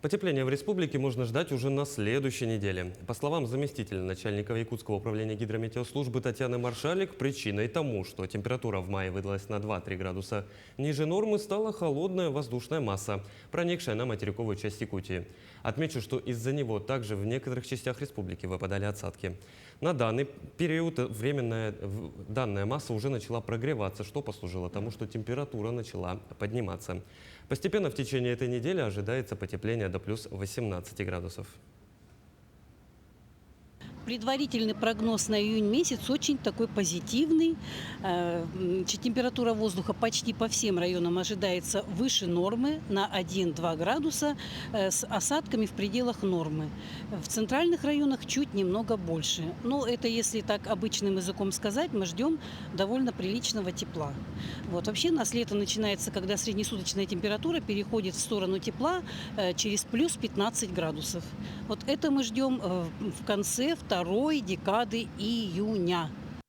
Потепление в республике можно ждать уже на следующей неделе. По словам заместителя начальника Якутского управления гидрометеослужбы Татьяны Маршалик, причиной тому, что температура в мае выдалась на 2-3 градуса ниже нормы, стала холодная воздушная масса, проникшая на материковую часть Якутии. Отмечу, что из-за него также в некоторых частях республики выпадали осадки. На данный период данная масса уже начала прогреваться, что послужило тому, что температура начала подниматься. Постепенно в течение этой недели ожидается потепление до плюс 18 градусов. Предварительный прогноз на июнь месяц очень такой позитивный. Температура воздуха почти по всем районам ожидается выше нормы на 1-2 градуса с осадками в пределах нормы. В центральных районах чуть немного больше. Но это, если так обычным языком сказать, мы ждем довольно приличного тепла. Вообще у нас лето начинается, когда среднесуточная температура переходит в сторону тепла через плюс 15 градусов. Это мы ждем в конце второй декады июня.